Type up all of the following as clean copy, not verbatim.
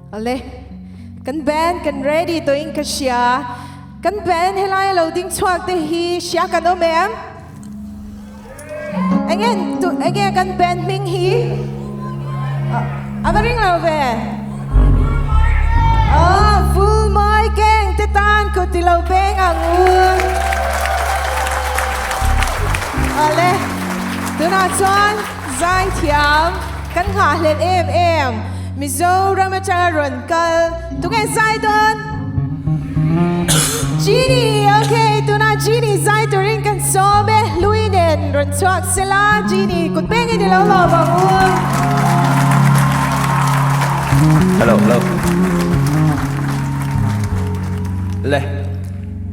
Ale, kan band kan ready to in kasya, kan band helai loading swag te hi siya kan omem. Again kan band ming hi. Avaring love. Vulmawi keng tetan ko tilaw beng angun. Ale, tunatson zai tiam kan Khawhlen em. Mizo Ramacharun kal tungai zai don. Genie, okay, tuna Genie zai turin kan sobe luinen run swak sila Genie kut pengi dilaw lo bangun. Hello. Le,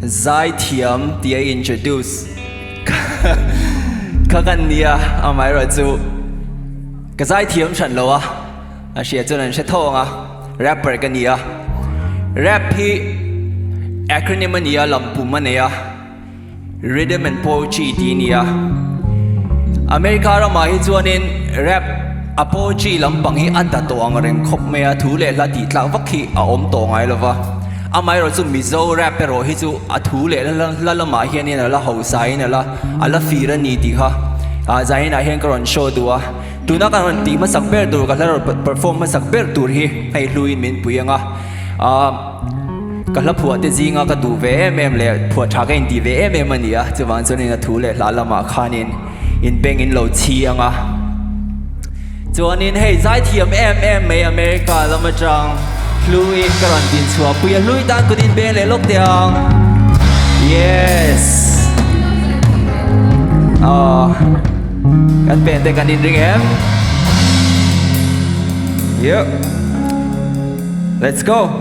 zai tiam dia introduce. Kagan dia amai razu. Ka zai tiam chan lo ah. Asia cho nên sẽ thong rapper cái gì rap hi acronym này Lalthangmawii này rhythm and poetry đi này America ra mà hi cho nên rap poetry làm bằng hi anh ta toang reng khop me thu le la ti tlang vak hi om tong ai lo va amai ro chu Mizo rapper ro hi chu thu le la ma hian ni la ho sai na la ala fira ni ti ha zai na hian karon show dua tu nak kan ti ma sak ber tur ka la perform ma sak ber tur hi hei luin min puianga ka la phua te zinga ka du ve le phua tha ka in ti ve ania chuwang chuan in thu le la lama khanin in beng in lo chi anga chuan in hei zai thiam me America lama chang Hlutei karon tin chua puia lui dan ko din be le lok tiang yes kan pen te kan din ring em. Yep. Let's go.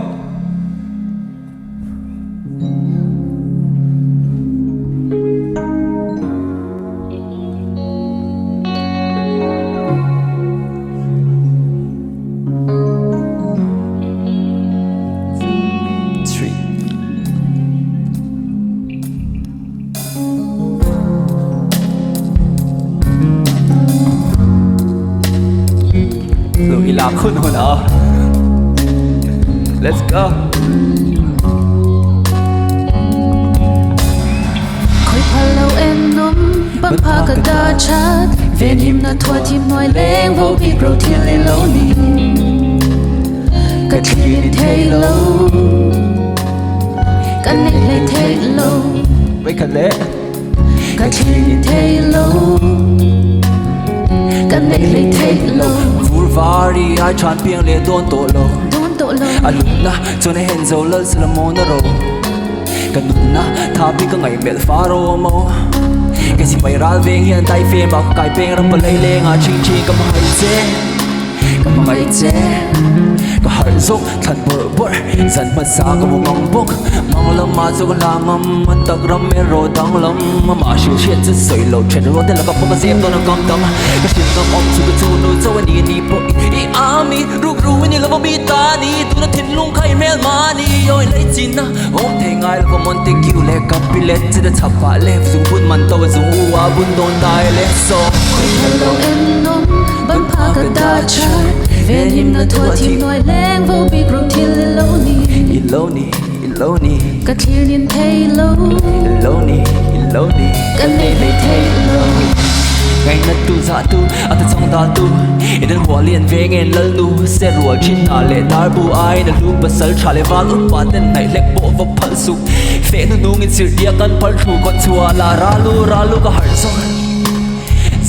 Let's go. Khoi phalau em nom bang pha ka da chat ven him na thua tim noi leng vo bi pro thil le lo ni ka thil thei lo kan le thei lo Wait ka le ka thil thei lo kan le thei lo Vulmawi ai chan piang le don to lo aluna chone henzo lal salamon ro kanuna thabi ka ngai mel faro mo cái gì mày ra về hiện tại phê mà cái bên ram balai le nga ching ching ka mai che ka har zo than bor zan ma sa ka mong bok mang lam ma zo la ngam ma tak ram me ro dang lam ma shi shi che soi lo chen ro de la ka pa ma sem don kam tam ka shin ka om chu chu no zo ni po I ami ruk ru ni la mi ta ni tu na thin lung khai mel ma ni oi lai chin na om the ngai la mon te kiu le ka pilet che da chapa le zu bun man to zu wa bun don dai le so hello em nom bang pha ka da chat ven him na thua tim noi leng vo bi pro thil lo ni ka thil in thei lo ni kan le thei lo ngày nát tu za tu at trong ta tu idan hua lian ve ngen lal nu se rual chin na le dar bu ai na lu basal chale wal ut pa ten nai lek bo va phal su fe nu nung in sir dia kan phal thu kon chua la ralu ka har so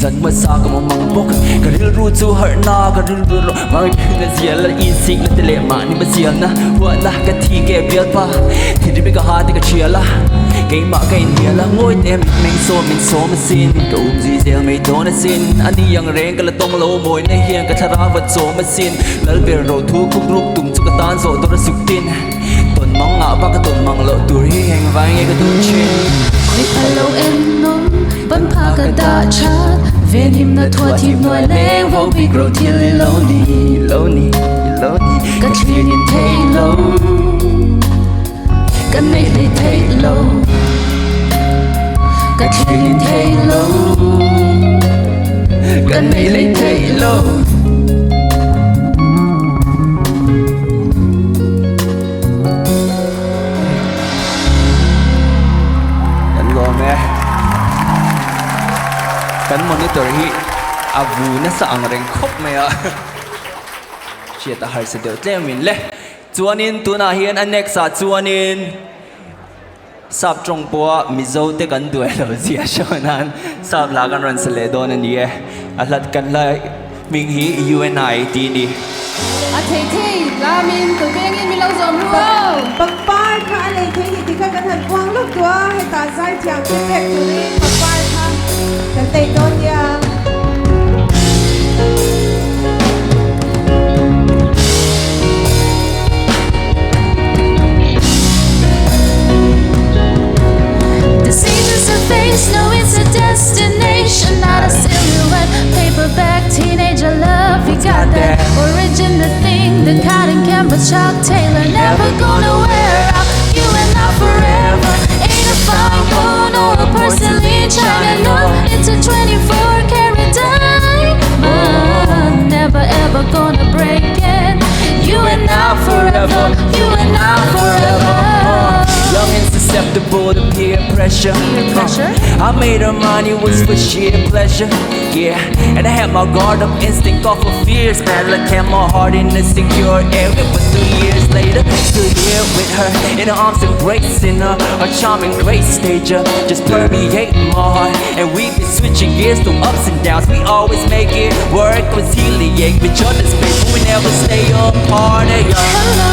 zan ma sa ka mang bok ka ril ru chu har na ka ril ru mang na zia la in sing la tele ma ni ma zia na wa na ka thi ke bial pa thi ri ka ha te ka chia la cái mà cái nia là ngôi tem mình so mà xin cầu gì gieo mày đó na xin anh đi yang reng cái là tông lâu mồi này hiền cái thara vật so mà xin lal về rồi thu khúc rúc tung cho cái tan rồi tôi đã sụp tin tuần mong ngã ba cái tuần mong lỡ tuổi hành vai nghe cái tuần trên khoi phalau em nom bang pha ka da chat ven him na thua tim noi leng vo bi pro thil lo ni ka thil in thei lo kan le thei lo ka thil in thei lo kan le thei lo story avu na sa ang reng khop maya chia ta har se deu tlemin le chuanin tuna hian anexa chuanin sap trong po mizo te kan duai lo zia shonan sap la kan ran sele don ani e alat kan lai ming hi UNI ti ni a thei thei lamin tu beng in mi lo zom ruo Pagpar ka alay kay hindi ka ganhan kuang lugdwa heta zai tiang pipek turin pagpar ka kantay doon yang Diseases of face, no, it's a destination, not a silhouette. Paperback, teenager love, we got that original thing, the cotton canvas, Chuck Taylor, never gonna wear out. You and I forever, ain't a fine bone or a porcelain china, no, it's a 24-karat diamond, never ever gonna break it. You and I forever, you and I forever. Young and susceptible to peer pressure. I made her money was for sheer pleasure. Yeah, and I had my guard up, instinct off of fears. Man, look at my heart in a secure area. But 3 years later, still here with her, in her arms embracing her. A charming grace stager, just permeate my heart. And we've been switching gears through ups and downs. We always make it work, conciliate with each other's space, but we never stay apart. Hey,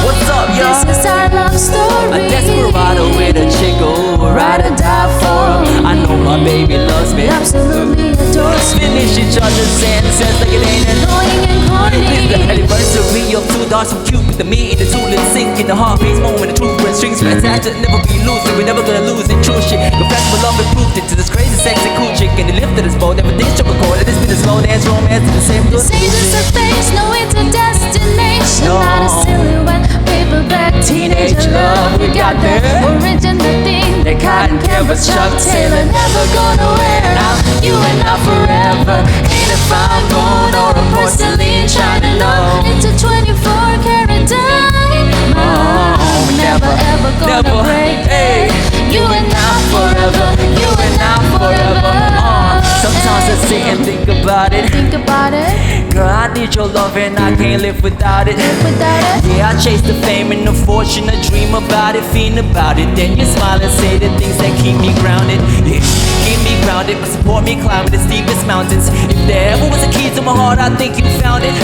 what's up, y'all? This is our love story. A desperado with a chick who will ride or die for. I know my baby loves me. Absolutely adores me. Finish each other's sentences like it ain't Annoying and corny. This the anniversary of two dogs from Cupid. The meat and the two little sink in the heartbeats moment. The truth and strings attached to never be losing. We're never gonna lose it. True shit. Confess my love and proved it to this crazy, sexy, cool chick. And they lifted us both. Everything's triple chord. It's been a slow dance romance in the same good. Diseases of face, no, it's a destination, No. not a silhouette. Paperback, teenage love, we got that original thing. The cotton canvas, Chuck Taylor, never gonna wear out. You and I forever, ain't a fine bone or a porcelain china, no. It's a 24-karat diamond, never ever gonna break it. You and I forever, you and I forever. Sometimes I sit and think about it. Think about it, Girl, I need your love and I can't live without it. without it. Yeah, I chase the fame and the fortune, I dream about it, fiend about it. Then you smile and say the things that keep me grounded. Yeah, keep me grounded, but support me climbing the steepest mountains. If there ever was a key to my heart, I think you found it.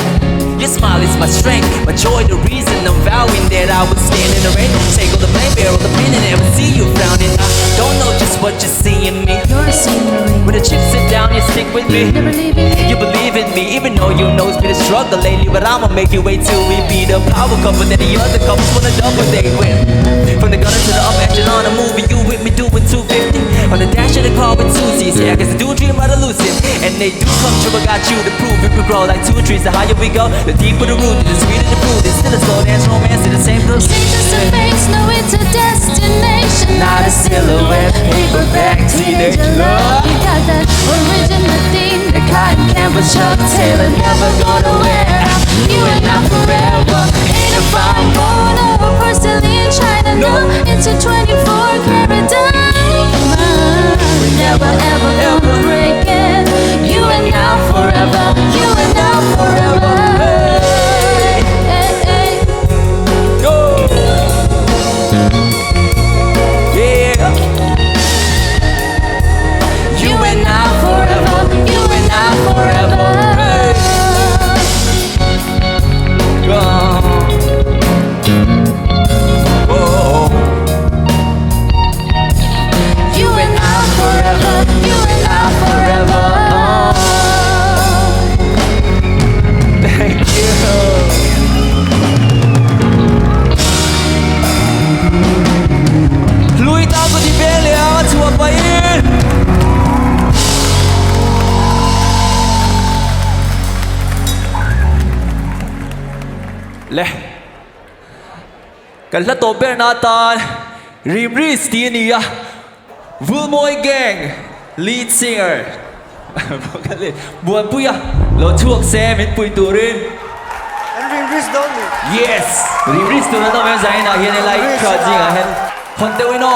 Your smile is my strength, my joy, the reason I'm vowing that I would stand in the rain. Take all the blame, bear all the pain, and never see you frowning. I don't know just what you see in me. You're a scenery, When the chips sit down, you stick with me. never leaving me. You believe in me, even though you know it's been a struggle lately. But I'ma make you wait till we be the power couple that the other couples wanna double date with. From the gutter to the upper echelon, I'm moving you with me doing 250 on the dash of the car with two C's. Yeah, I guess I do dream about elusive, and they do come true. I got you to prove it. We grow like two trees. The higher we go, the deeper the root, the sweeter the fruit. It's still a slow dance romance in the same group. Diseases of face, no, it's a destination, Not a silhouette, paperback, teenage love. We got that original thing, the cotton canvas, Chuck Taylor, never gonna wear out. You and I forever, ain't a fine bone or a porcelain china, no, it's a 24-karat diamond, never ever gonna break it. You and I forever, you and I forever. Hey, hey. Go! Yeah! You and I forever, you and I forever. Oh. You and I forever, you and I forever. Thank you. Lui tango di belle a tua paese. Le. Kalla to Bernatan. Rimri Stinia. Vulmawi gang. Lead singer. Muantea. Lo chuak Sam in Pui Turin. Yes. Rimri Turin to men zaina hian lai charging a hen. Honte wino.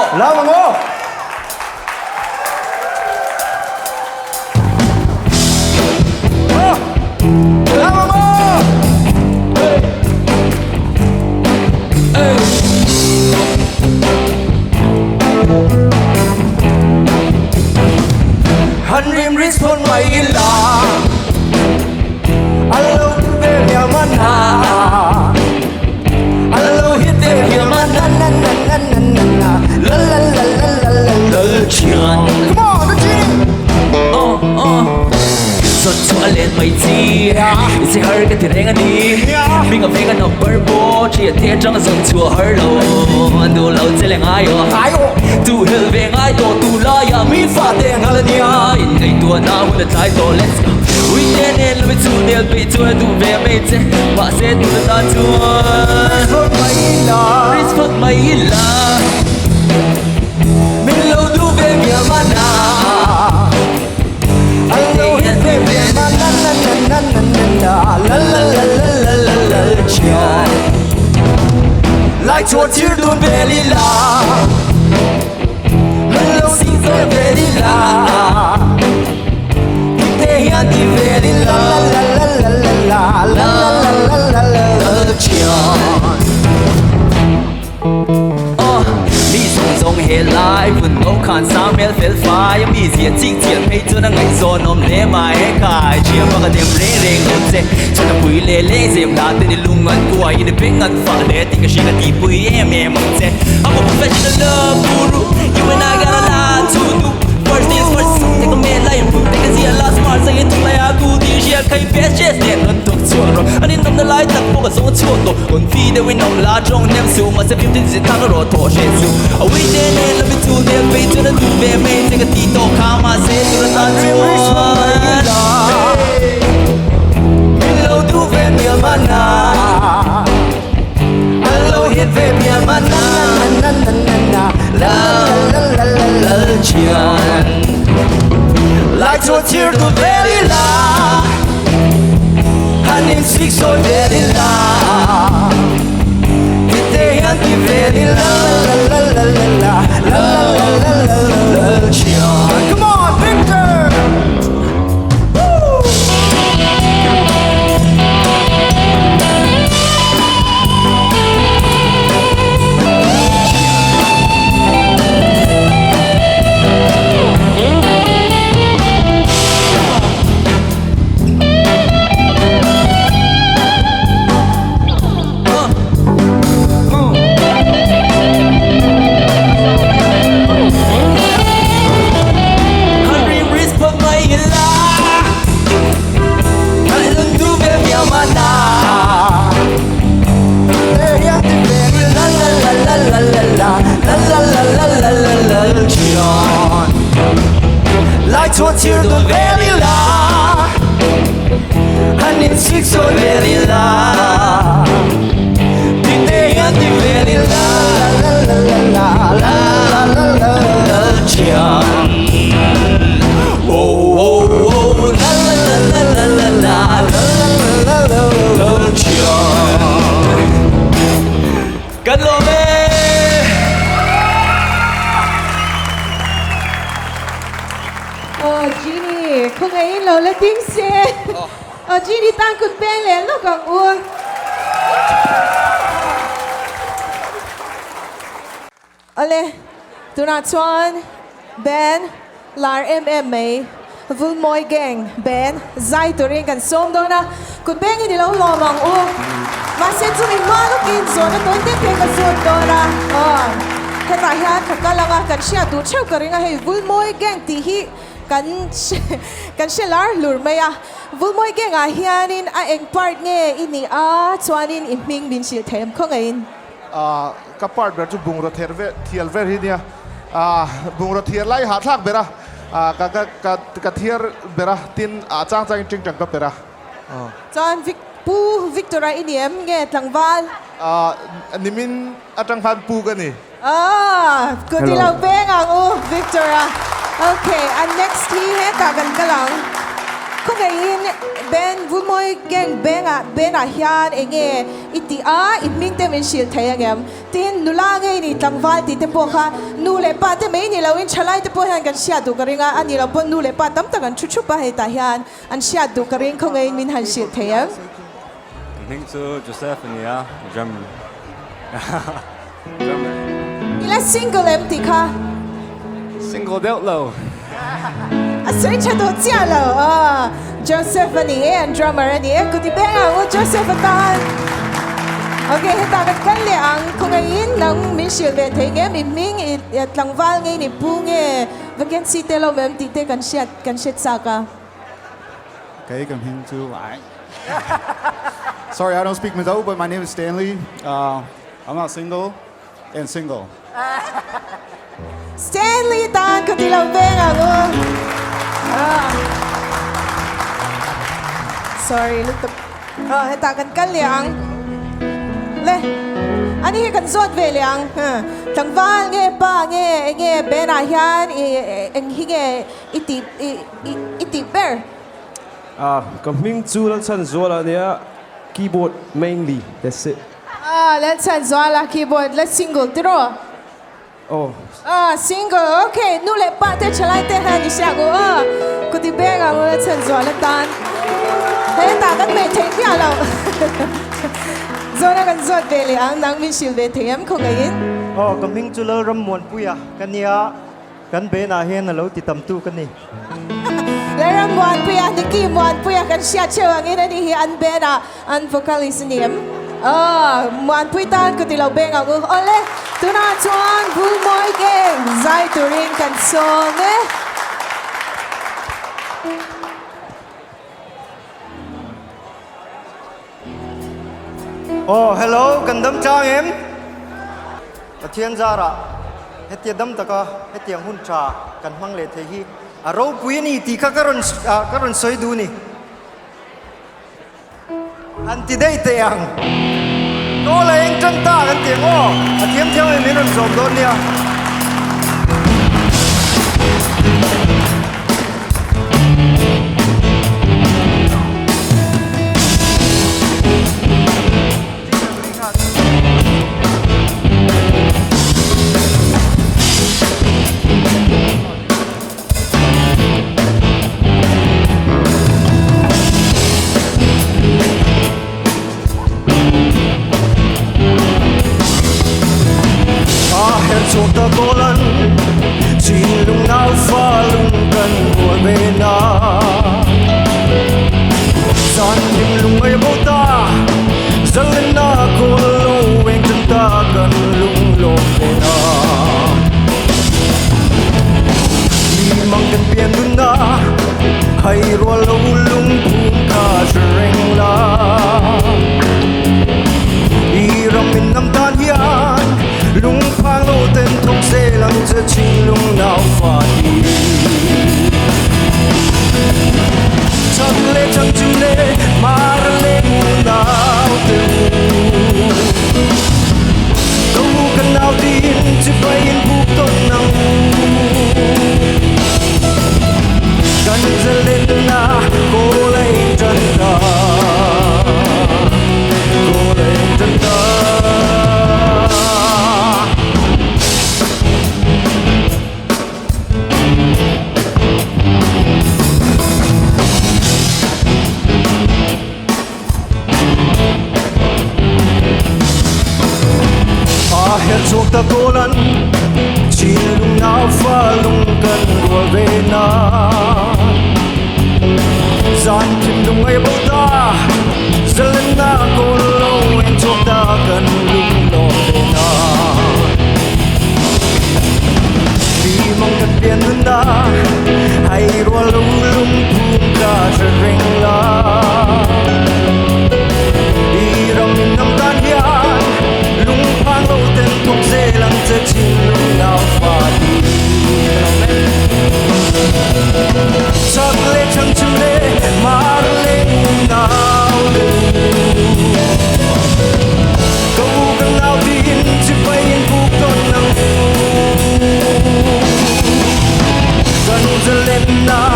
ไม่จีสิเฮอร์กันที่เร่งอันนี้มีกับเพลงกันออกเบอร์โบเชียร์เทียจังส่งชัวเฮอร์โลดูเราจะเล่นง่ายอ๋อดูเฮลเวงง่ายตัวดูลายมีฟาเดงอะไรเนี่ยอินไงตัวน้าหุ่นใจตัว let's go วิญญาณเนี่ยเราไปจูเดียร์ไปจูดูเวไม่เจ๊ว่าเสียดูตาจัว Respect my illa Min lo du ve mi amana Allo het ve mi amana La la la la la la la la Like to tear du belly la Lo sing so belly la Ite ya di belly la la la la la la la la la laมีส่งเหตุลายฝุ่นโง่ขานสามเมลเฟลฟ้ายังมีเสียงจริงเสียงให้เจ้านั่งไงโซนมเล่มาให้ขายเชียร์มากันเต็มเร่งเร่งเงินเจ๊ฉันจะปุยเล่เล่เสียมดาเต้นในลุงเงินกวยในเพลงเงินฝังเล่ติกระชิงกันที่ปุยเอ็มเอ็มเจ๊ I'm a professional love guru you and I got a lot to do first things first take a man like you take a see a lot smart ใส่ถุงลายอากูดีเชียร์ใครเบสเชสเนี่ยเงินตกชัวร์อันนี้น้ำละลายตักพวกกับสงชัวร์ตัวคนฟีเดวินน้องลาจงเนมซูมาเซฟิฟตี้สิทางรอโถเชซูเอาไว้เดนเนลไปทูเดียไปจนดูเบเมย์จะกตีโตข้ามาเซตุระตาจัวมิโลดูเวมีมานาฮัลโหลเฮ็ดเวมีมานาลาลาลาลาลาเชียน Like to tear to very loud Honey speak so very loud Ite yanti very loud La la la la la la la la la la Chion Come on Victor Like to tear the very loud Honey speak so very loud Dite yanti very loud La la la la la la la la Chion Oh oh oh La la la la la la la la la la la Chion กันโลเมจีนี่คงไอ้เราละทิ้งเสียจีนี่ตั้งคุณเป็นเลยลูกของอ้วนอะไรตัวนัดชวนเบนลาร์MMA Vulmawi gang เบนใจตัวเรียนกันส้มด้วยนะคุณเป็นยังดีเราลองมองอ้วนมาเซ็นจุดมาลูกอินโซนตัวเด็กกันสุดด้วยนะเห็นไหมฮะขัดกันละกันเชียร์ดูเช่ากันยังไง Vulmawi gang ที่ฮีกันเชลาร์หลุดไหมอะวุ้นมวยเก่งอะเฮียนินเอ็งพาร์ทเงี้ยอินี่ชวนนินอิมมิงบินชิลเทมคงไงกับพาร์ทแบบจุบุงรถเทียลเวอร์ฮีเนี่ยบุงรถเทียลไล่หาทักเบระกับเทียลเบระตินจ้างจริงจังกับเบระจอนวิกตอร์อินเดียมเงี้ยทางวัลนี่มินจังพันปูกันนี่กูที่เราเบ้งอ่ะวิกตอร์โอเคอัน next ที่ให้ตากันกำลังคงไงเบนวุ้นมวยเก่งเบนอะเฮียนเองอิติอิมิงเต็มชิลเทียงเอ็มทีนนุลาไงนี่ตั้งวันที่เต็มพวกเขานูเลป้าเต็มนี่เราอินชลายเต็มพวกเฮียนกันเชียดูกระริงอันนี้เราบนนูเลป้าตั้มกันชุบๆไปให้ตาเฮียนอันเชียดูกระริงคงไงมินหันชิลเทียง I think so, Joseph and yeah, German. นี่ละ single เอ็มติค่ะ Single out low. 所以ฉันตัวเจ้าเราโจเซฟนี่ดรัมเมอร์นี่กูที่เป็นโจเซฟตานโอเคให้ตากันเลยคงไงนังมิชิลเบนเทงมิมิงหลังวัลไงนี่ปูไงวันกันสิเตลเราเมื่อติดกันเช็ดสัก Okay, come into I. Sorry, I don't speak Mizo, but my name is Stanley. I'm not single and single. Stanley tan ko tilaw beng ako. Sorry, luto. Hetakan kalyang. Le. Ani kan zot ve liang. Tangval nge pa nge benahian eng hinge iti ber. Coming to Lalsan Zola there, keyboard mainly. That's it. Let's Zola keyboard. Let's single draw. Oh, Single. Okay, nule pa te chalai te han isyago. Kuti bega mo let's Zola tan. Hetakan me take ya lo. Zona kan zot ve liang nang min sil ve them ko ngayin. Coming to Lalrinmawii kania kan be na hen lo ti tam tu kan ni. Lalrinmawii Nicky Lalrammuanpuia kan siya chewangin ani hi an bena an vocalist niem. Muantea tan ko tilaw beng ako. Ole, tuna chuan Vulmawi geng zai turing kan song Hello, kan dam chang em. Thiên gia ra. Hết tiền dam ta ka, hết tiền hun cha, kan mang le the hi. Ro pui ni ti ka karon soi du ni. Anti dei te yang. Ko la eng chân ta kan tiền o. Thiam thiam em min zom don nia. Chuột ta cô lân chỉ lung nào pha lung cần của bên na gian tìm lung ấy bố ta dâng lên na cô lâu bên chân ta cần lung lộn bên na đi mang cần biển lung na hay rùa lâu lung phun Khawlhring la đi rong mình năm tan hian lung phang lô tên thông xe lăng cho chính lung nào phá đi chắc lẽ chẳng chừng lẽ mà lên nào từ câu cần nào tin chỉ phải yên phúc công năng cần giờ lên na cô lấy chân ta cô lấy chân ta chuột ta cô lân chỉ lung nào pha lung cần của về na gian tìm lung ấy bố ta giờ lên na cô lâu em chuột ta cần lung lo về na vì mong cần biển hơn na hay rùa lung lung phun Khawlhring la đi rong mình năm tan hian lung phang lâu tên thuộc dê lăng cho chính lung nào phá đi chắc lẽ chẳng chừng lẽ mà lên nào câu cần nào tin chỉ phải yên phúc con năng cần giờ lên na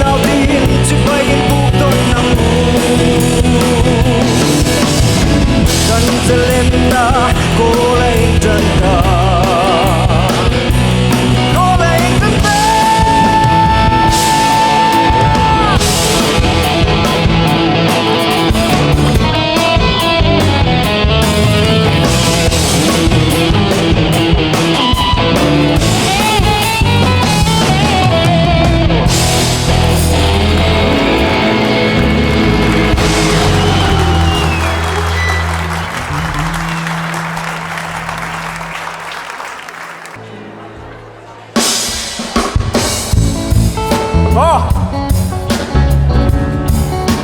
cao tin chỉ bay in buộc tôi nằm cần sẽ lên ta cô lấy chân ta cô lấy chân ta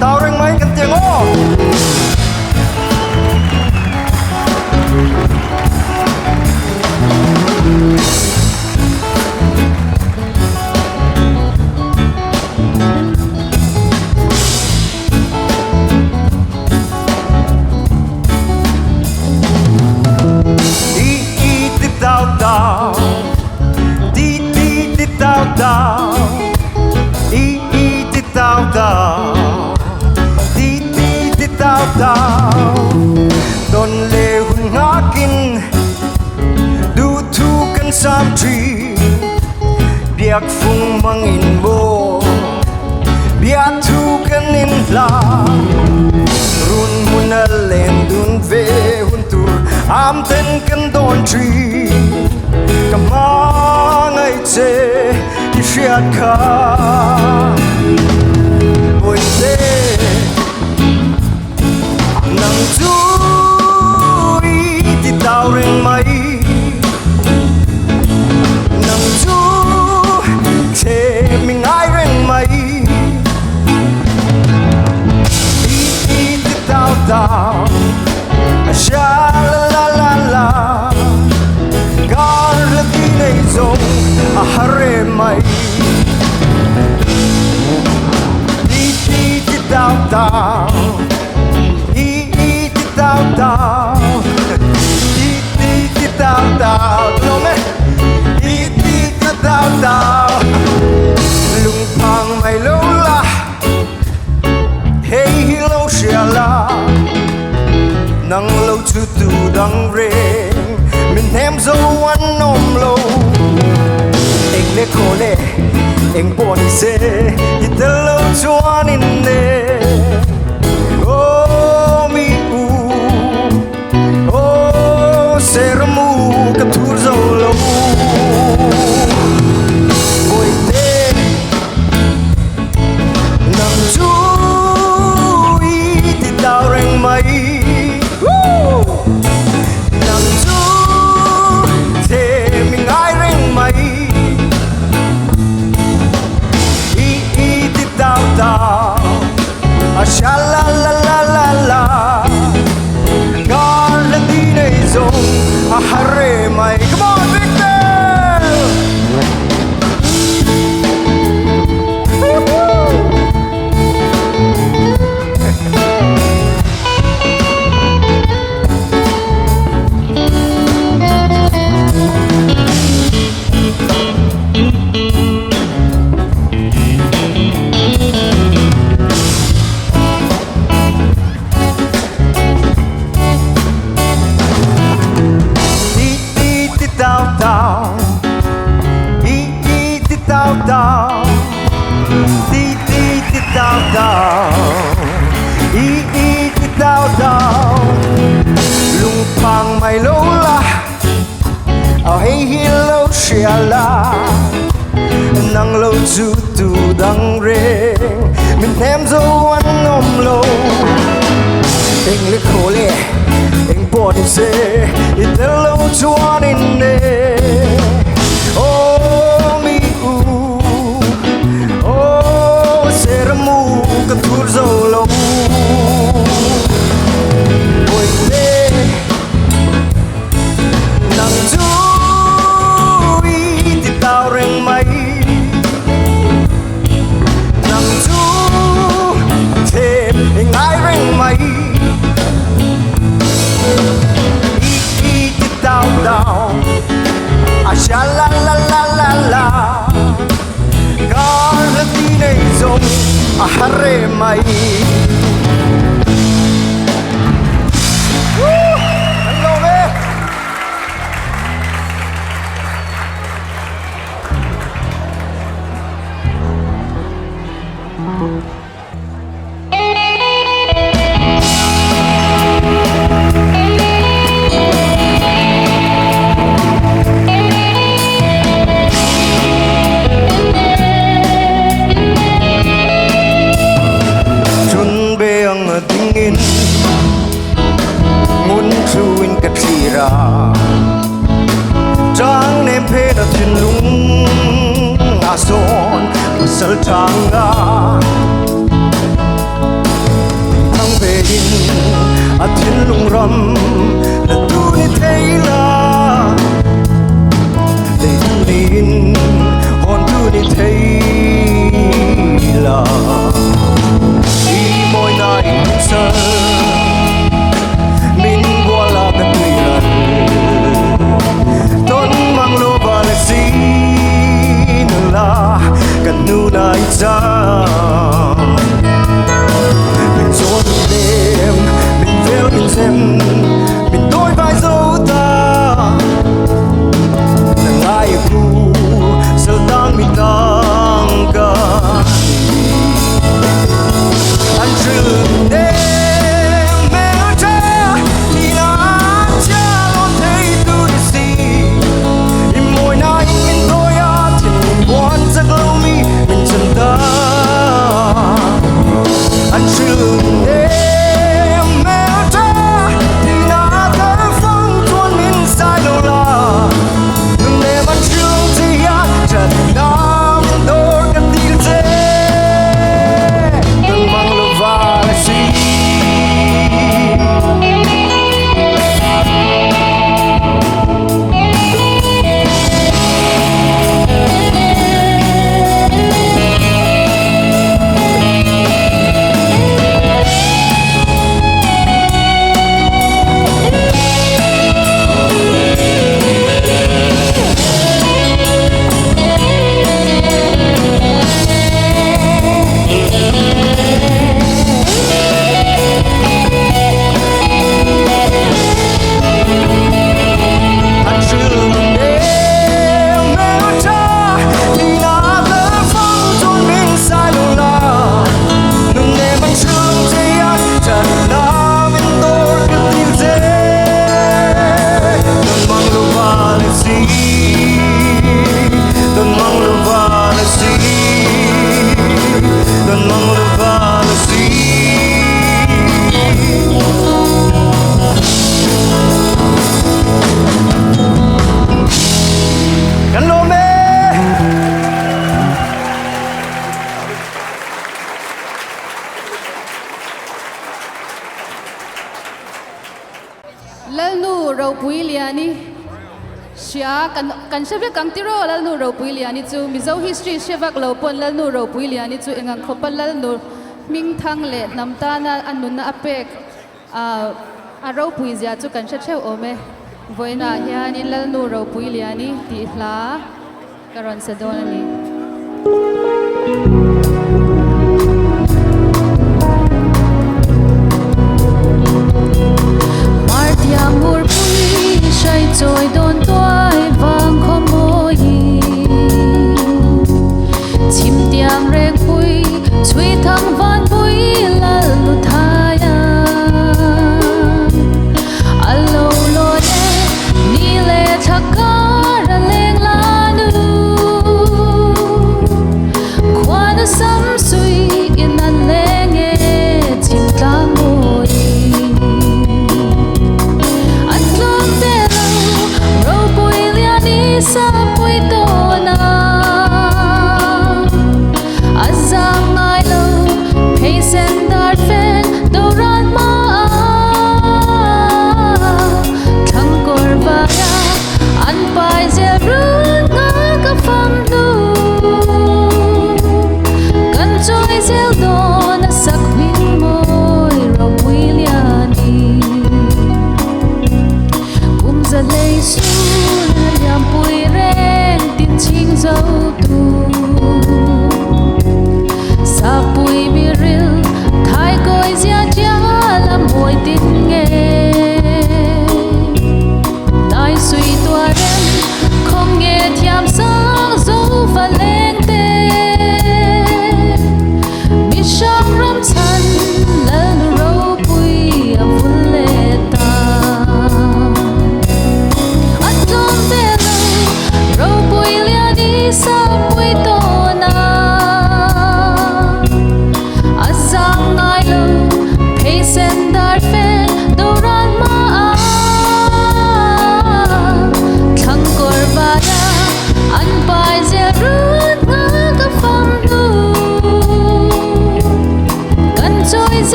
tao răng mấy cần tiếng ô đi tao tao đi tao tao đi tao tao đi tao tao đồn lệ hun ngã kinh du thu căn sam tree biak phung mang in bo biak thu căn in la run mun lên dun ve hun tur am ten căn đồn tree kamang ai che đi shiat kha ôi thế nang chui thì tao rèn mày nang chu thế mình ai rèn mày đi thì tao tao sha la la la gar la đi này rồi hare mày đi tao tao đi tao tao đi tao tao đâu mẹ đi tao tao lung thang mày lâu la hey lâu xia la nang lâu chu tu đăng re mình hem dâu ăn nôm lâu anh lê khô lê anh buồn xe thì tớ lâu cho nên nè oh mi oh seramu cái thua dâu lâu ôi thế nằm chui thì tao rèn mày nằm chui thế mình ai rèn mày tao tao sha la la la la la gar la đi này rồi hare mày come on Victor tao đi tao tao đi tao tao đi tao tao lung phang mày lâu la hey hi lâu xia la nang lâu chu tu đăng re mình thêm dâu ăn nôm lâu anh lê khô lê anh bỏ đi xe ít lâu cho nên nè oh mi oh seramu cái thua dâu lâu ôi thế nang chui thì tao rèn mày nang chui thêm anh ai rèn mày tao tao sha la la la la la gar la đi này rồi Lalrinmawii dingin ngun chuin kathira trang nem phe na thin lung a son sal Thanga thang ve in a thin lung ram na tu ni theila le in hon tu ni theila môi nai sơ min qua la cái tùy lần tôn mang lô và lại xin là cần nu nai ra mình xuống đêm mình véo mình xem mình đôi vai dấu ta là ai cu sơ tang mình tăng cả anh chừng đêm mẹ cha thì là cha luôn thấy tôi đi xì im môi nay mình tôi thì mình buồn rất lâu mi mình chân ta anh chừng đêm mẹ cha thì là thơ phong tuôn mình sai đâu là đừng để anh chừng thì anh chân nam đôi cái tin dễ đừng mang love Lalrinmawii liani Shia kan shevek ang tiro Lalrinmawii liani chu Mizo history shevak lo pon Lalrinmawii liani chu engang khopal lalnu ming thang le namta na anun na apek Lalrinmawii zia chu kan shecheu ome voina hiani Lalrinmawii liani ti hla karon sedonani Lianhlupuii shai choi don toai vang khomoi chim tiang rek pui chui thang van pui Lalthaya alo lo ne ni le thakara leng lanu khwana sam sui in an leng e chim tang moi sa pui to na azang ngai lo pay sendar fen do ran ma thang kor ba ya an pai je run nga ka pham nu kan choi zel do na sak min moi ro pui liani kum za lei su Lianhlupuii reng tin ching dấu tu sao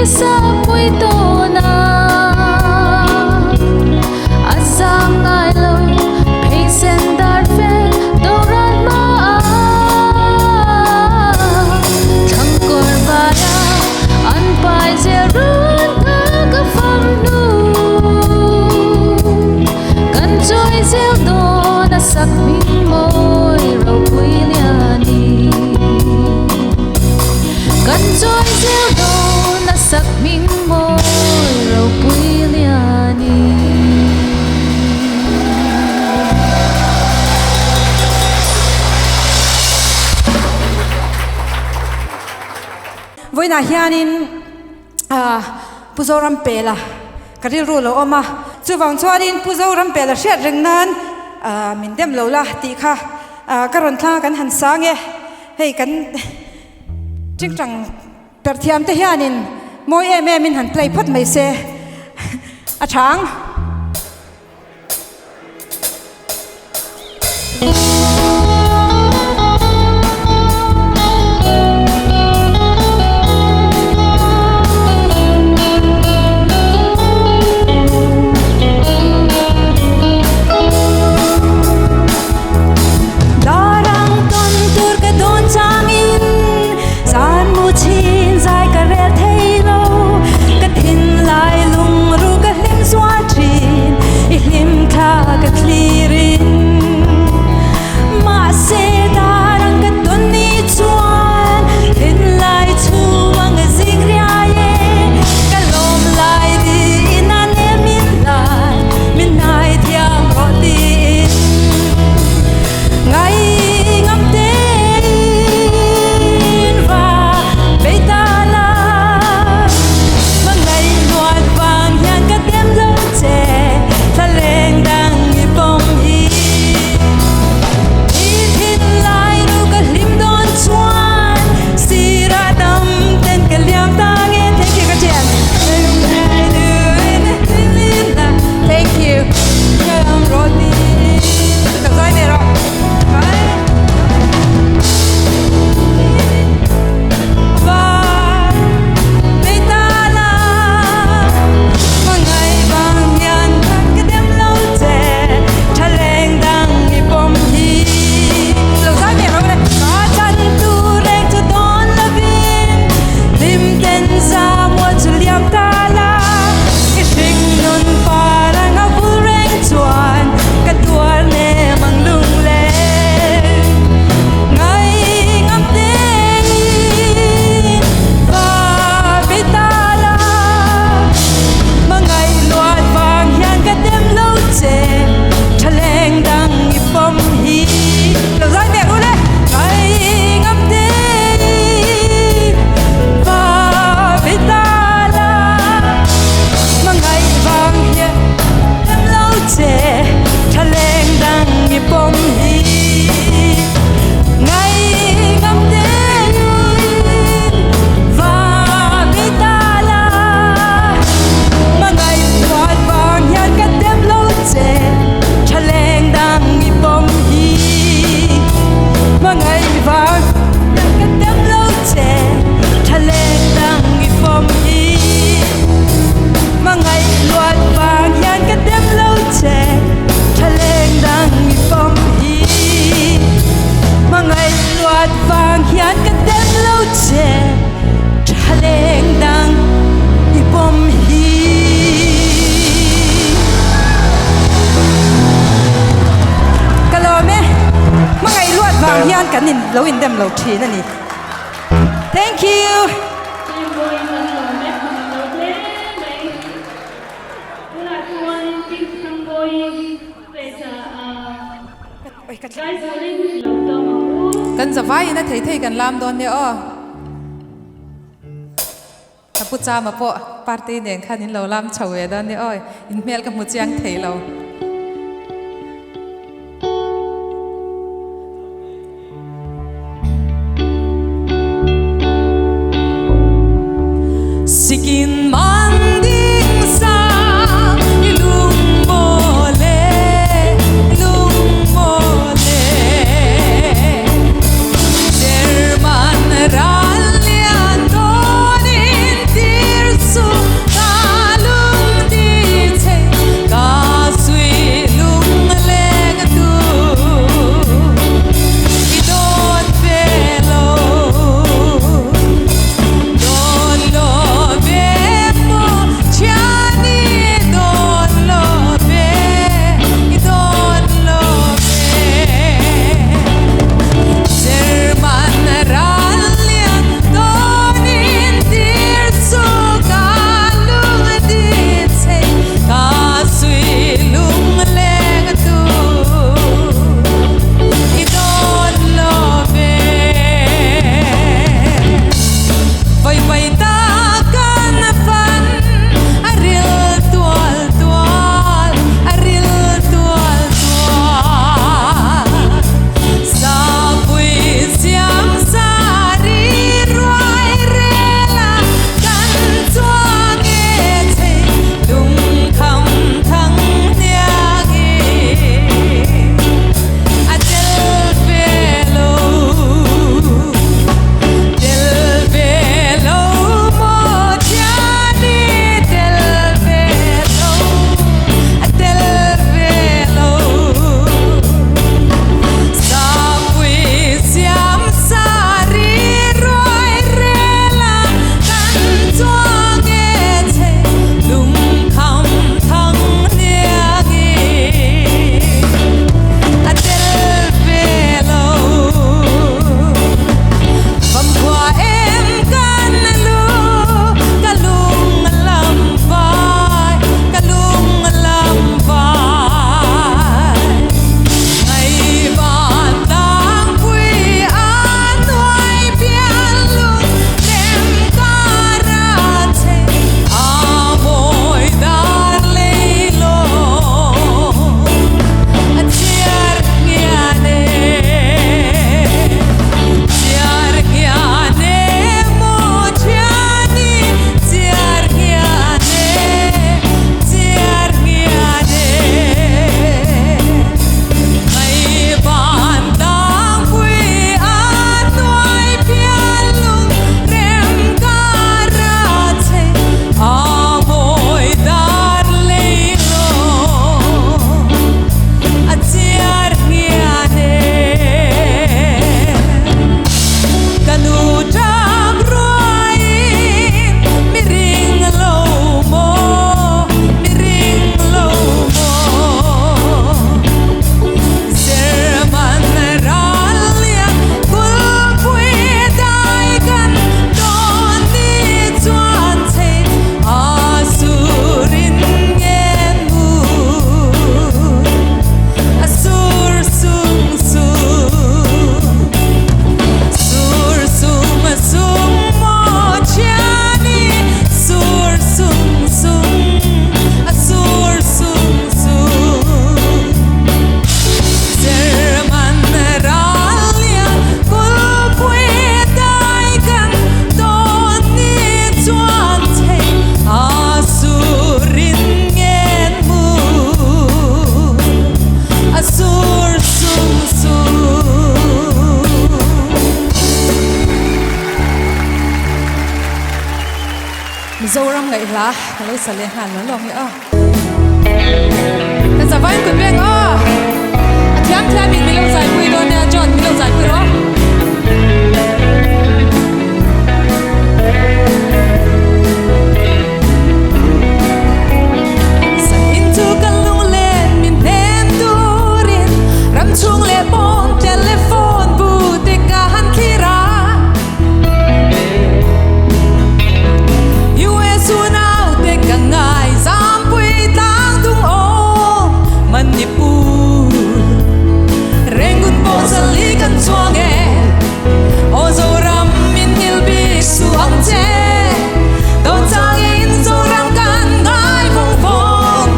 sa pui to na asam ngai lo pei sen dar fe do ran ma thang kor ba ya an pai je run ta ka fam nu kan joy zel do na sak mi moi ro pui liani kan joy zel do na sak ming moi ro pui liani Voi na hianin puzo ram pela kari ru lo oma chu wang chuanin puzo ram pela hriat reng nan min dem lo la ti kha karon thla kan han sange hei kan chingchang perthiam te hianin moi em min han play phat mai se a thang lo in dem lo thi na ni thank you kan zawai na thei kan lam don ne o tapu cha ma po party ne khanin lo lam chawe don ne oi in mel ka mu chiang thei lo Sikin manding sa ilung mole Derman ralian donin tears Mizo ram ngai la lấy sale han lo long ya ta sa vai kun beng a thiam thiam mi lo sai pui do ne John mi lo sai pui ro san into kan lung len min nem turin ram chung le bom telephone bu te ka han khira ngai zam pui tang tung o Manipur rengun bo sali kan chuang e o zo ram min hil bi su ang che don chang in zo ram kan ngai phong phong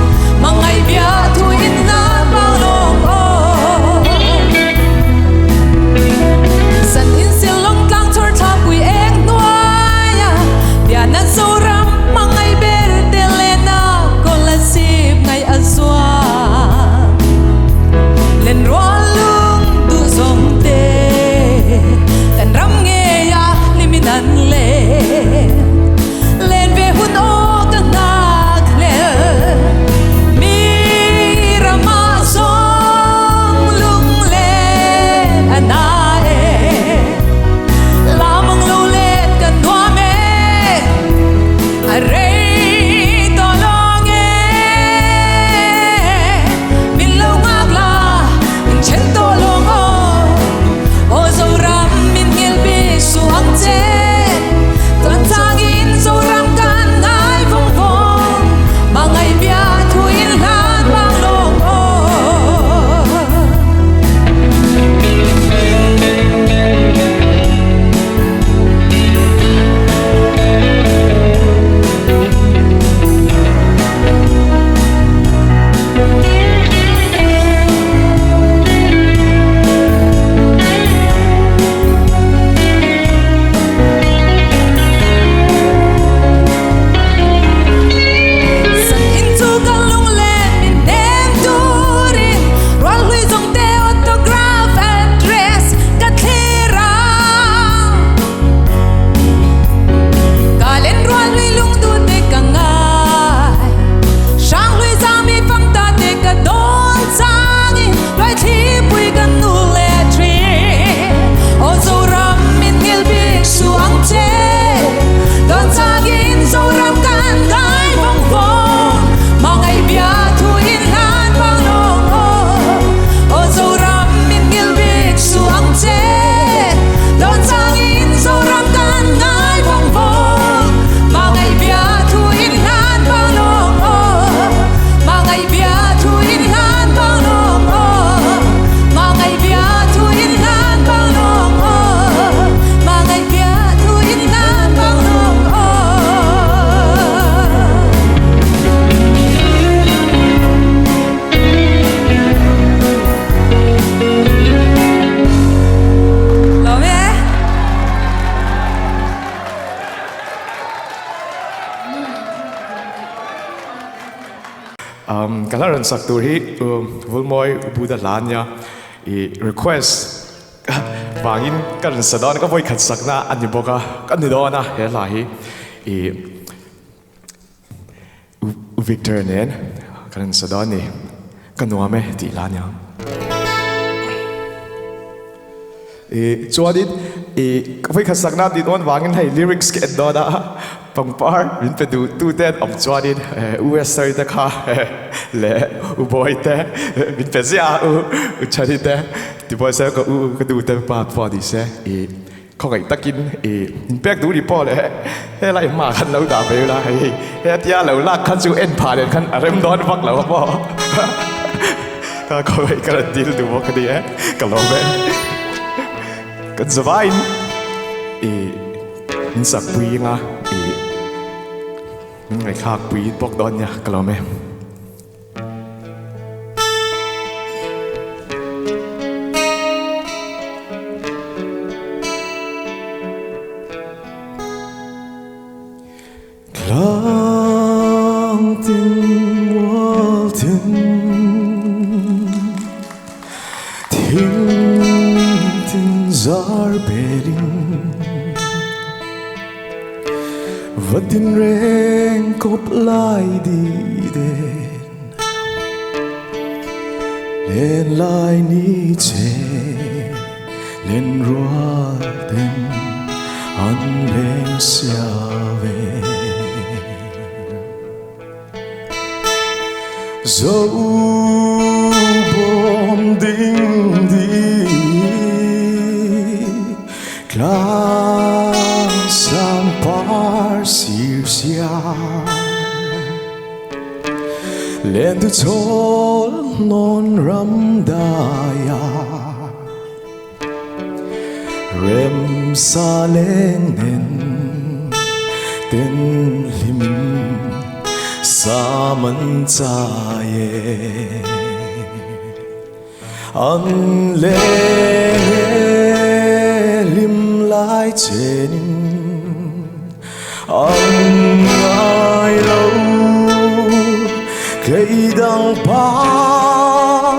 mangai bia thu in na bao long o san in sil long tlang chor tha pui ek noya bia na zo ram mangai lên roa lung tu sông te tan ram nghe ya liminan lên về hun o kan nak le mi rama song lung le anae la mong lu le kan noa me are Kalaran sakturhi Vulmawi Buddha Lanya request bangin kan sadon ka boy khat sakna ani boka kan ni dona he lahi Victor nen kan sadon ni kan nuame ti lanya chuadit ka boy khat sakna ti don bangin hai lyrics ke dona pangpar bin pe du tu ten om chuadit US ta kha le u boy te bin pe sia u chadi te ti boy sa ko u ka du te pa for di se ko kai takin pek du ri po le he lai ma khan lo da be la he tia lo la khan chu en pha le khan arem don vak lo po ka ko ka dil du bo ka di ka lo be ka zavain in sak pui nga mình ngày khác quý bốc đón nha, các em. Lang tin wal tin, thiên tin zar beling. Vật tin reng cốp lại đi đến lên lại ni chê lên rua tên anh lên xa về dẫu bom đinh đi clang sang par xìu xia lên từ chốn non rắm đaya rem sa lên nên tên lim sa man cha ye an lên lim lại trên an ai lâu cây đăng par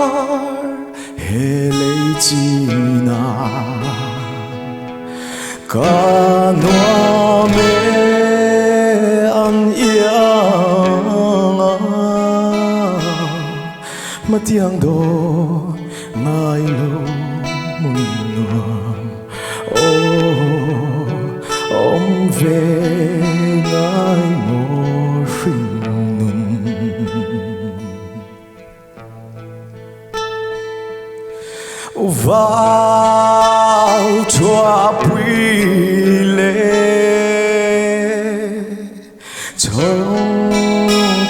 hệ lấy chi na ca noa mê an yang mà tiếng đó ngài lâu mun om về ngài mô sinh nun vào chùa Pui lê trong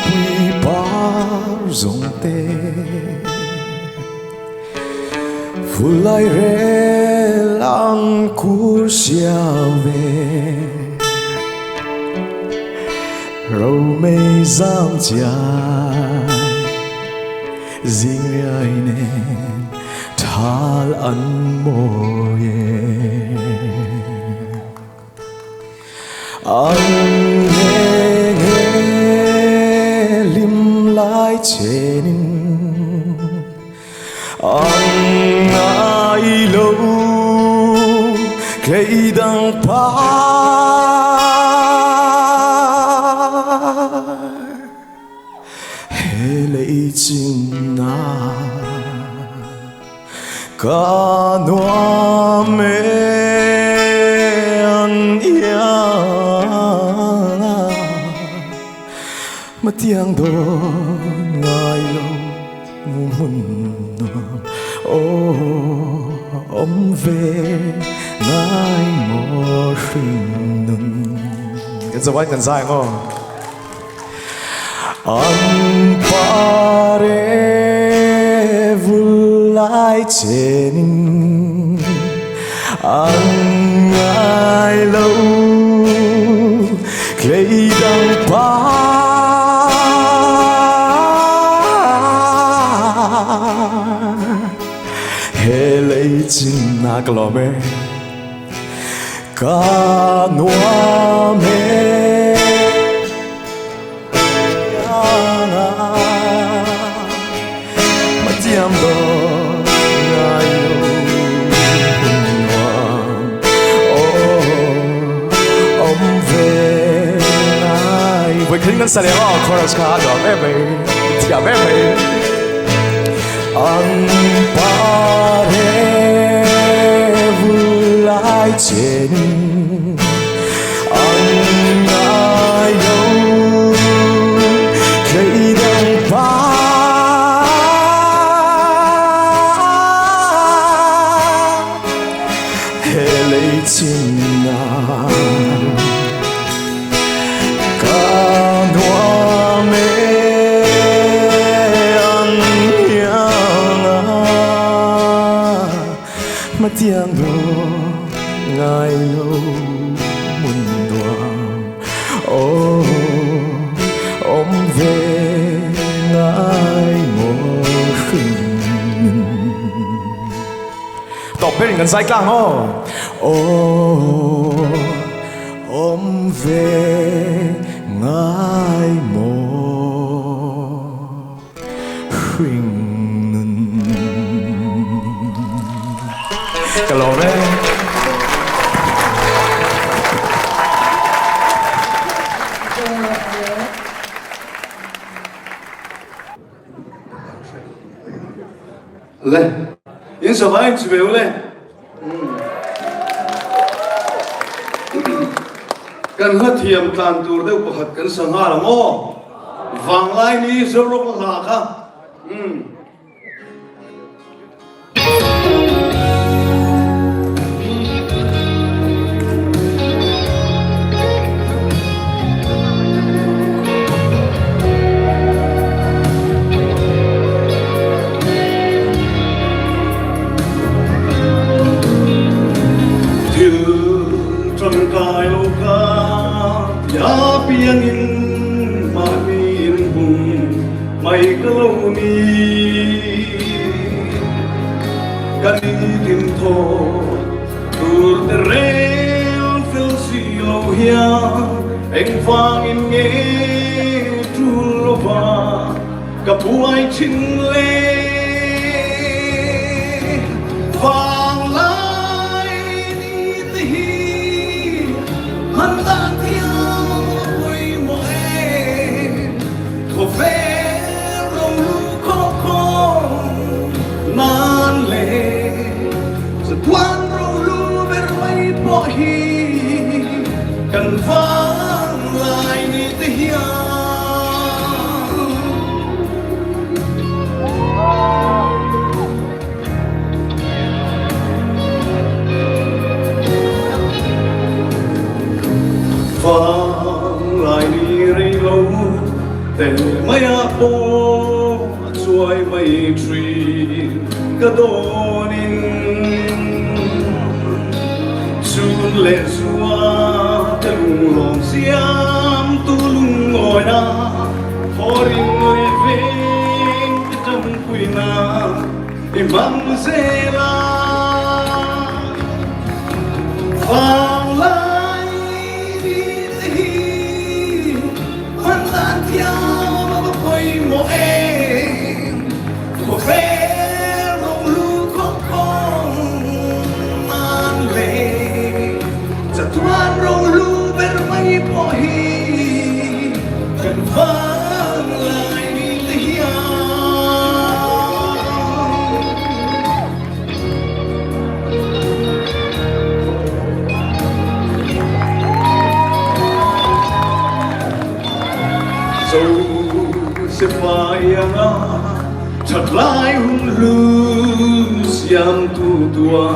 Pui bar rong tê Vulai re lang kur xiao về râu mây giam chai riêng ai nên thal ăn môi anh nghe lim lại trên anh ai lâu cây đăng par hệ lấy chinh na ca noa mê an yang mà tiếng đó ngài lâu mun om về ngài mô sinh nun cái giờ anh cần dài không an pare vulai trên an ngài lâu cây đăng par hệ lấy chinh na clo mê ca noa mê mà tiêm đó ngài lâu ông về ngài với kính ngân sa đéo chorus ca đó mê mê tiêm mê mê an pare vulai trên an ai lâu cây đăng par hệ lấy chinh na ca noa mê mà tiếng đó ngài lâu mun đoan om về ngài mô sinh đọc bên gần dài càng hò om về ngài mô sinh Hello, man. le in so vai chu be le kan ha thiam tlan tur deuh pakhat kan sanga la mo wang lai ni zo ro ma kha Yang in manin bung mai kalau ni kani tim tho tur terrel fel si lo hia eng vang in nge tu lo va kapuai chin le vang lai ni ti han dan tia Vero coco nan le se quando luber mai pohi kan van lai ni te hia van lai ni rei loแต่ไม่อาโปช่วยไม่ทรีกระโดนินชุนเลสัวจะลุงลองเสียมตุลุงงอยนาพอริงเลยเวงจะจำคุยนาอิมังเซลาฟังไลดีดีมันตันยาmo em của phê rong lu khóc con man lệจะทวนรองลูเบรไม่พอฮีกันฟังลายนิทยาse faianga chặt lai hung lu siam tu tua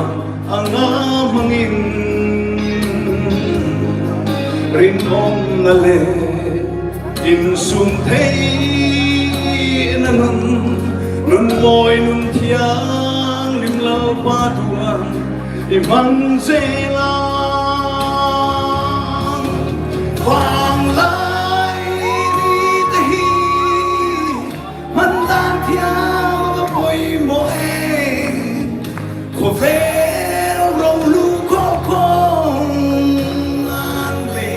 anga mangin rin ong ngale in sum thei nanun nun moi nun thiang lim lau pa tuan imang zela vang la Vero rong lu kokong an le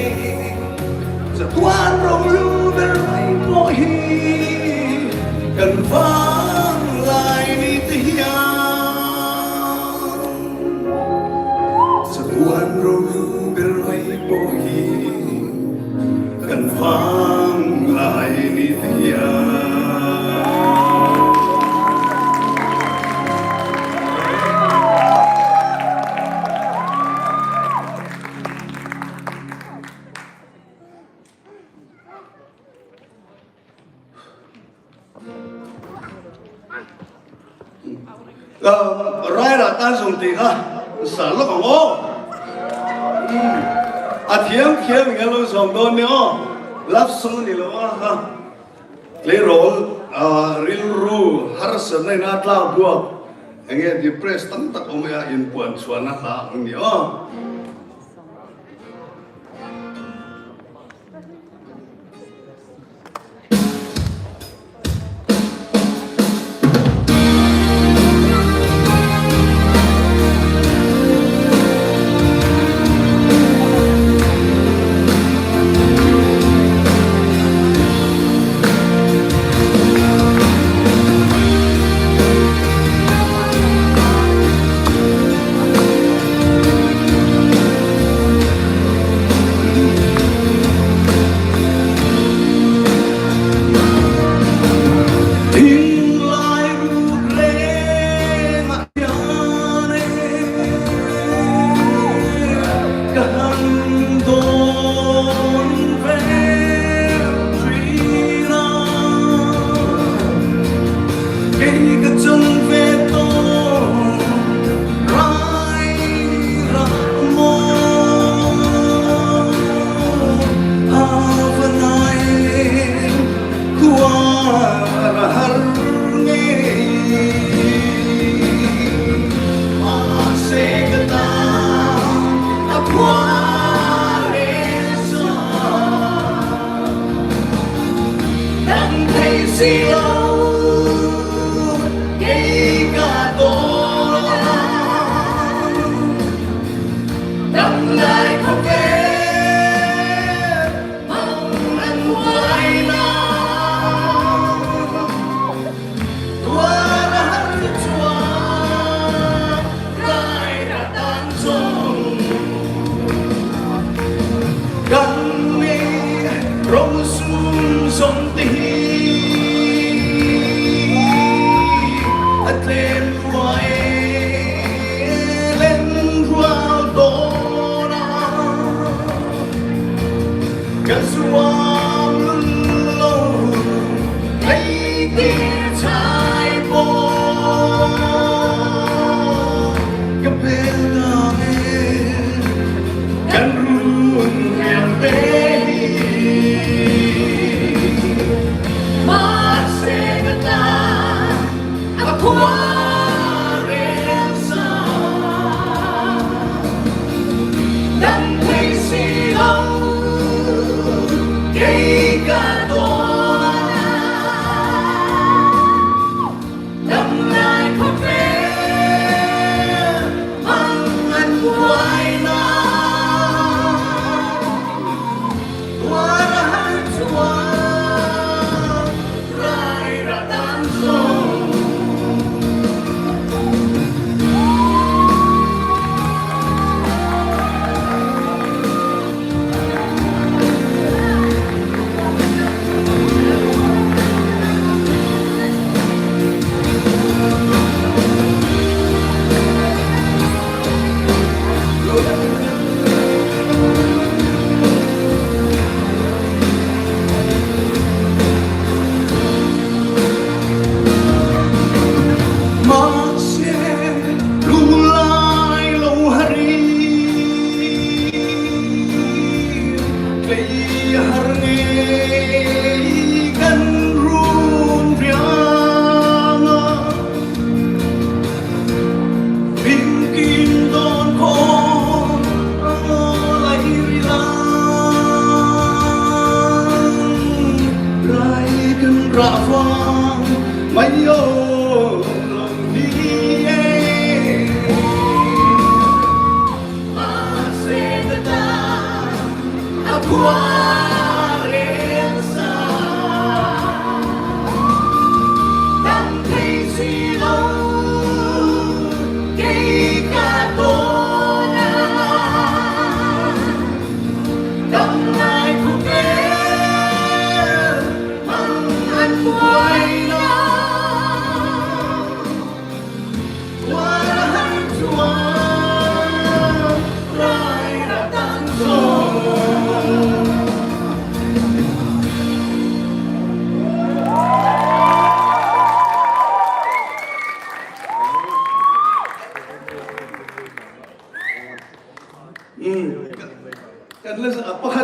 sa tuan rong lu ber mai mo hi kan vang lai ni tia sa tuan rong lu ber mai mo hi kan vang lai ni tia rai là ta dùng tiền ha sản lúc còn ô thiếm nghe luôn dùng đôi nữa lắp xuống đi luôn ha lấy rồi ril ru har sơn này nát lao buộc nghe đi press tấm tắc ông ấy in buồn chuan nát lao nhiều si lâu gây cả tôi đâm lại không về mong anh quay nào tua đã hát chua lại đã tan rông gần mi rong xuống sông tì lên hoài lên hoa đô na cả xuân lâu lấy tiếng trái bồ cả bên nàng căn ruộng miền tây mà sẽ gần ta đắm thấy si lâu gây cả đôi đắm lại không về mang anh quay nào qua ra chua rai ra tan rông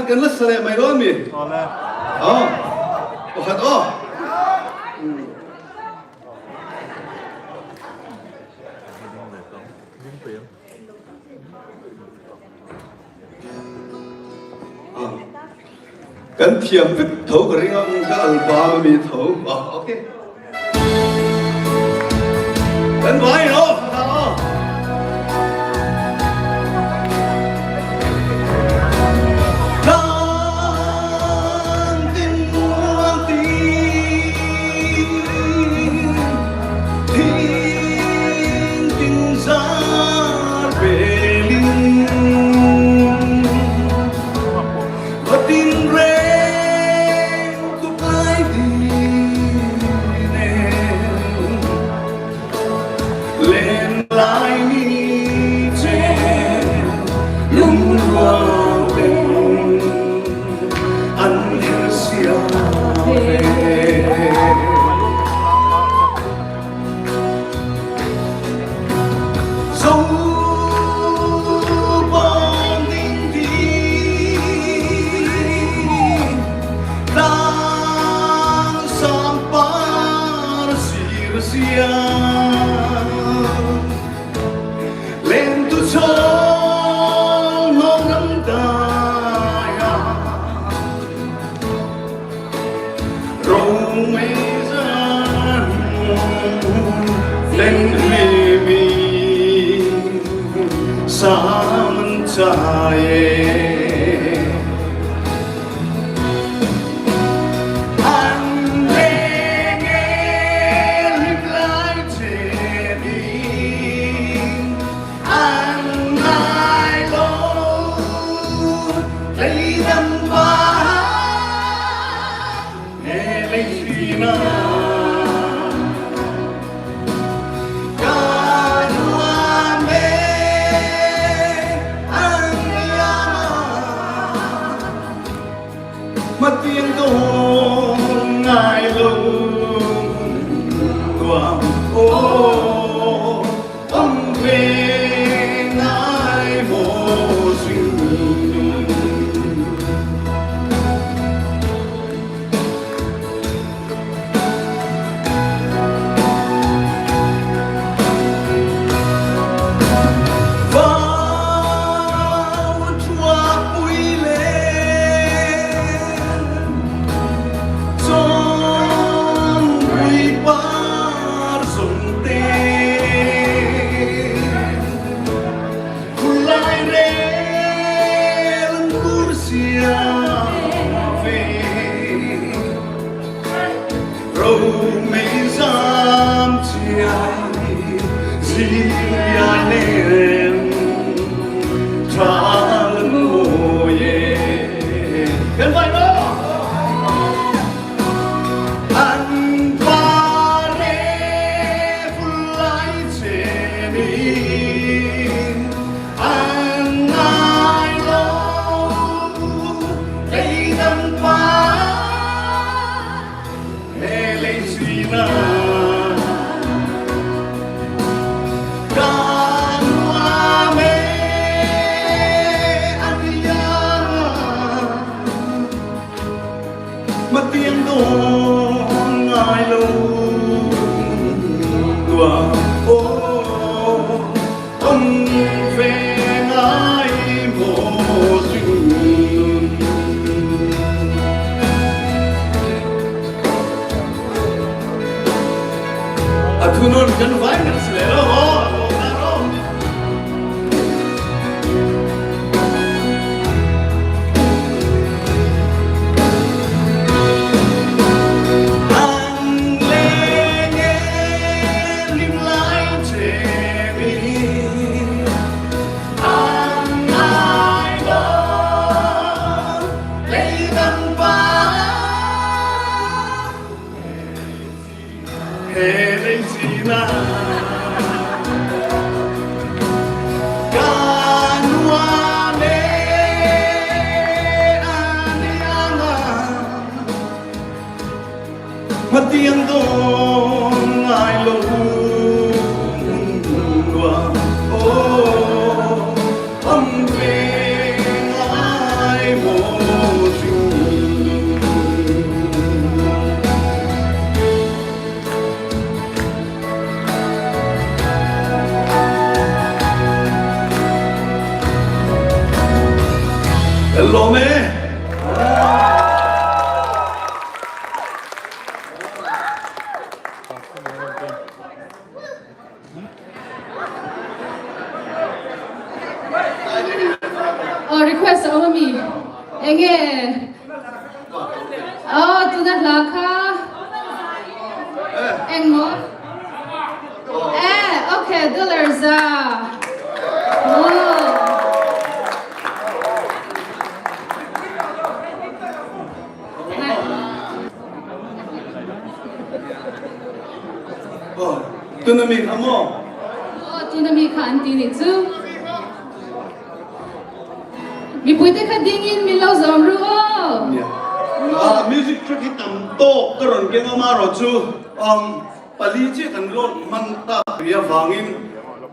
กันลักษณะไม่ร้อนมีอ๋อโอ้ขัดอ๋อกันเทียมฟิตเท่ากับเรื่องก็อัลบามีเท่าอ๋อโอเคกันไว้เนาะ rong mây gian lên mi sa man chae mất tiếng cô ngài lùng quang ô ông về ngài vô sinh request over me. Again. Oh, to that laka. And more. Okay, dollars. Tunamik amo. Tunamik ka anti ni tu. Mi pwede ka dingin mi lau zamru. Music track hitam to karon ke ngamaro chu paliji kan lon manta ria wangin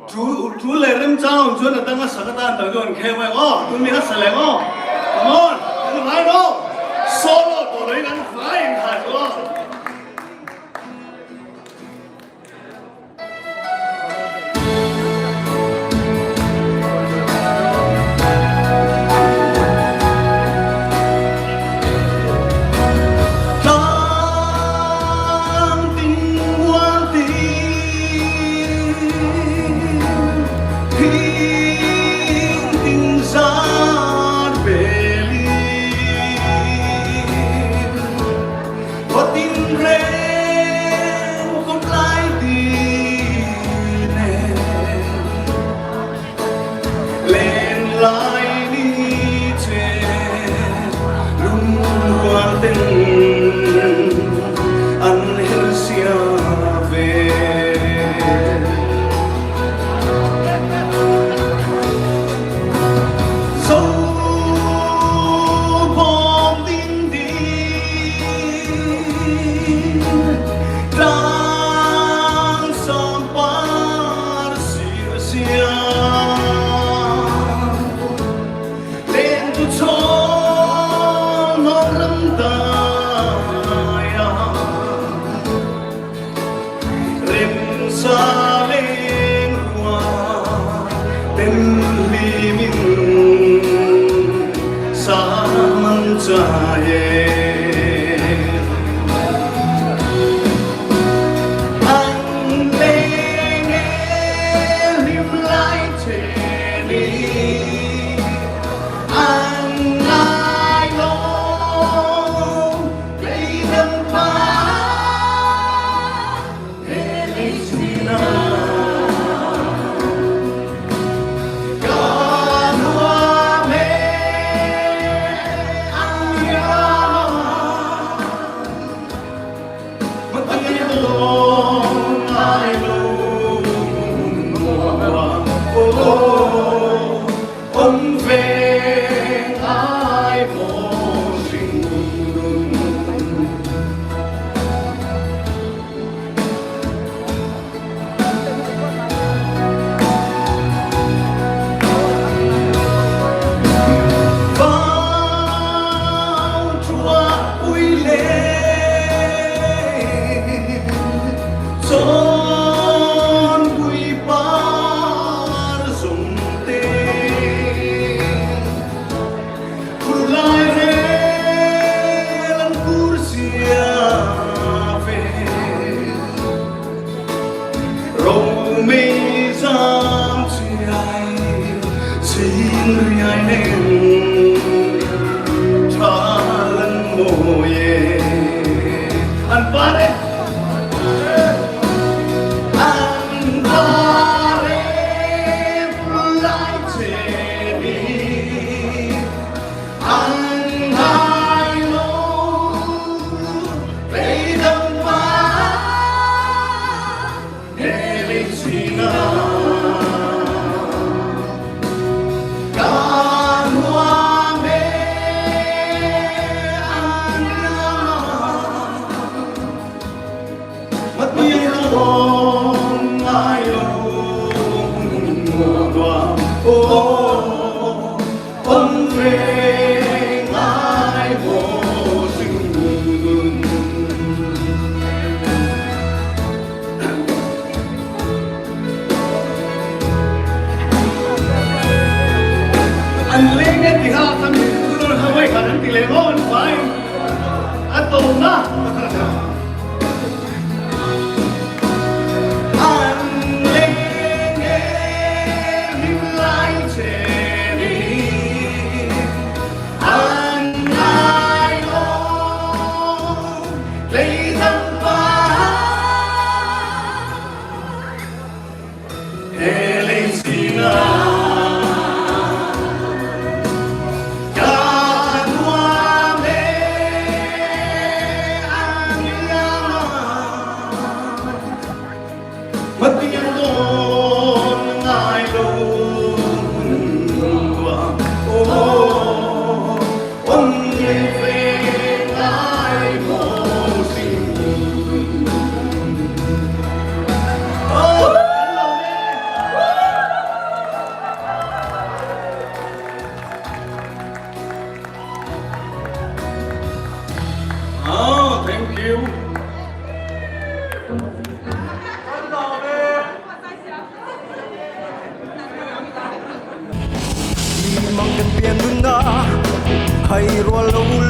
chu lerem chao chu na tanga sakatan ta gon khemai tumi ha sale come on I know solo to rei kan flying ha ya rem sa lên hoa tên li min sa man cha ye Hãy subscribe cho kênh Ghiền Mì Gõ để không bỏ lỡ